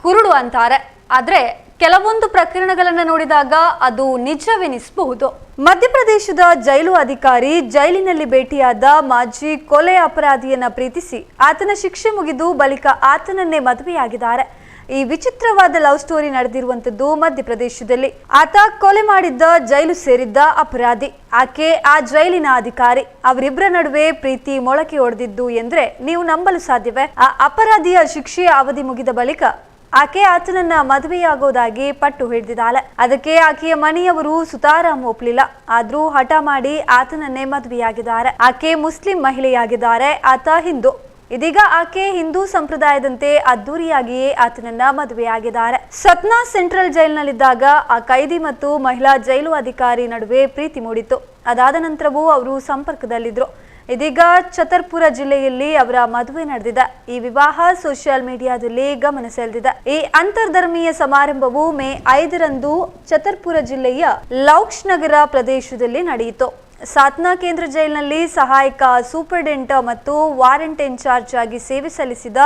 ಕುರುಡು ಅಂತಾರೆ. ಆದ್ರೆ ಕೆಲವೊಂದು ಪ್ರಕರಣಗಳನ್ನು ನೋಡಿದಾಗ ಅದು ನಿಜವೆನಿಸಬಹುದು. ಮಧ್ಯಪ್ರದೇಶದ ಜೈಲು ಅಧಿಕಾರಿ ಜೈಲಿನಲ್ಲಿ ಭೇಟಿಯಾದ ಮಾಜಿ ಕೊಲೆ ಅಪರಾಧಿಯನ್ನ ಪ್ರೀತಿಸಿ ಆತನ ಶಿಕ್ಷೆ ಮುಗಿದು ಬಳಿಕ ಆತನನ್ನೇ ಮದುವೆಯಾಗಿದ್ದಾರೆ. ಈ ವಿಚಿತ್ರವಾದ ಲವ್ ಸ್ಟೋರಿ ನಡೆದಿರುವಂತದ್ದು ಮಧ್ಯಪ್ರದೇಶದಲ್ಲಿ. ಆತ ಕೊಲೆ ಮಾಡಿದ್ದ ಜೈಲು ಸೇರಿದ್ದ ಅಪರಾಧಿ, ಆಕೆ ಆ ಜೈಲಿನ ಅಧಿಕಾರಿ. ಅವರಿಬ್ಬರ ನಡುವೆ ಪ್ರೀತಿ ಮೊಳಕೆ ಹೊಡೆದಿದ್ದು ಎಂದ್ರೆ ನೀವು ನಂಬಲು ಸಾಧ್ಯವೇ? ಆ ಅಪರಾಧಿಯ ಶಿಕ್ಷೆಯ ಅವಧಿ ಮುಗಿದ ಬಳಿಕ ಆಕೆ ಆತನನ್ನ ಮದುವೆಯಾಗೋದಾಗಿ ಪಟ್ಟು ಹಿಡಿದಿದ್ದಾಳೆ. ಅದಕ್ಕೆ ಆಕೆಯ ಮನೆಯವರು ಸುತಾರಾಮ್ ಒಪ್ಲಿಲ್ಲ. ಆದ್ರೂ ಹಠ ಮಾಡಿ ಆತನನ್ನೇ ಮದುವೆಯಾಗಿದ್ದಾರೆ. ಆಕೆ ಮುಸ್ಲಿಂ ಮಹಿಳೆಯಾಗಿದ್ದಾರೆ, ಆತ ಹಿಂದೂ. ಇದೀಗ ಆಕೆ ಹಿಂದೂ ಸಂಪ್ರದಾಯದಂತೆ ಅದ್ದೂರಿಯಾಗಿಯೇ ಆತನನ್ನ ಮದುವೆಯಾಗಿದ್ದಾರೆ. ಸತ್ನಾ ಸೆಂಟ್ರಲ್ ಜೈಲಿನಲ್ಲಿದ್ದಾಗ ಆ ಕೈದಿ ಮತ್ತು ಮಹಿಳಾ ಜೈಲು ಅಧಿಕಾರಿ ನಡುವೆ ಪ್ರೀತಿ ಮೂಡಿತ್ತು. ಅದಾದ ನಂತರವೂ ಅವರು ಸಂಪರ್ಕದಲ್ಲಿದ್ರು. ಇದೀಗ ಛತರ್ಪುರ ಜಿಲ್ಲೆಯಲ್ಲಿ ಅವರ ಮದುವೆ ನಡೆದಿದೆ. ಈ ವಿವಾಹ ಸೋಷಿಯಲ್ ಮೀಡಿಯಾದಲ್ಲಿ ಗಮನ ಸೆಳೆದಿದೆ. ಈ ಅಂತರ್ಧರ್ಮೀಯ ಸಮಾರಂಭವು ಮೇ 5ರಂದು ಛತರ್ಪುರ ಜಿಲ್ಲೆಯ ಲೌಕ್ಷ್ ನಗರ ಪ್ರದೇಶದಲ್ಲಿ ನಡೆಯಿತು. ಸಾತ್ನಾ ಕೇಂದ್ರ ಜೈಲಿನಲ್ಲಿ ಸಹಾಯಕ ಸೂಪರ್ಡೆಂಟ್ ಮತ್ತು ವಾರೆಂಟ್ ಇನ್ಚಾರ್ಜ್ ಆಗಿ ಸೇವೆ ಸಲ್ಲಿಸಿದ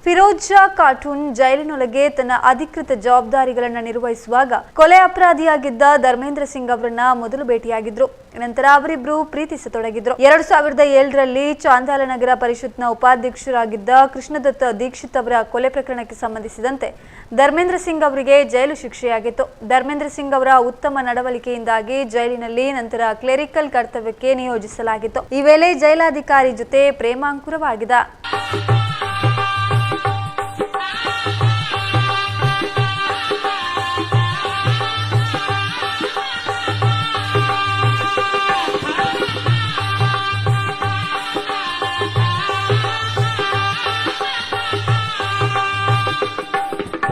ಫಿರೋಜ್ ಶಾ ಖಾಟೂನ್ ಜೈಲಿನೊಳಗೆ ತನ್ನ ಅಧಿಕೃತ ಜವಾಬ್ದಾರಿಗಳನ್ನು ನಿರ್ವಹಿಸುವಾಗ ಕೊಲೆ ಅಪರಾಧಿಯಾಗಿದ್ದ ಧರ್ಮೇಂದ್ರ ಸಿಂಗ್ ಅವರನ್ನ ಮೊದಲು ಭೇಟಿಯಾಗಿದ್ರು. ನಂತರ ಅವರಿಬ್ರು ಪ್ರೀತಿಸತೊಡಗಿದ್ರು. 2007ರಲ್ಲಿ ಚಾಂದಾಲನಗರ ಪರಿಷತ್ನ ಉಪಾಧ್ಯಕ್ಷರಾಗಿದ್ದ ಕೃಷ್ಣದತ್ತ ದೀಕ್ಷಿತ್ ಅವರ ಕೊಲೆ ಪ್ರಕರಣಕ್ಕೆ ಸಂಬಂಧಿಸಿದಂತೆ ಧರ್ಮೇಂದ್ರ ಸಿಂಗ್ ಅವರಿಗೆ ಜೈಲು ಶಿಕ್ಷೆಯಾಗಿತ್ತು. ಧರ್ಮೇಂದ್ರ ಸಿಂಗ್ ಅವರ ಉತ್ತಮ ನಡವಳಿಕೆಯಿಂದಾಗಿ ಜೈಲಿನಲ್ಲಿ ನಂತರ ಕ್ಲೆರಿಕಲ್ ಕರ್ತವ್ಯಕ್ಕೆ ನಿಯೋಜಿಸಲಾಗಿತ್ತು. ಈ ವೇಳೆ ಜೈಲಾಧಿಕಾರಿ ಜೊತೆ ಪ್ರೇಮಾಂಕುರವಾಗಿದೆ.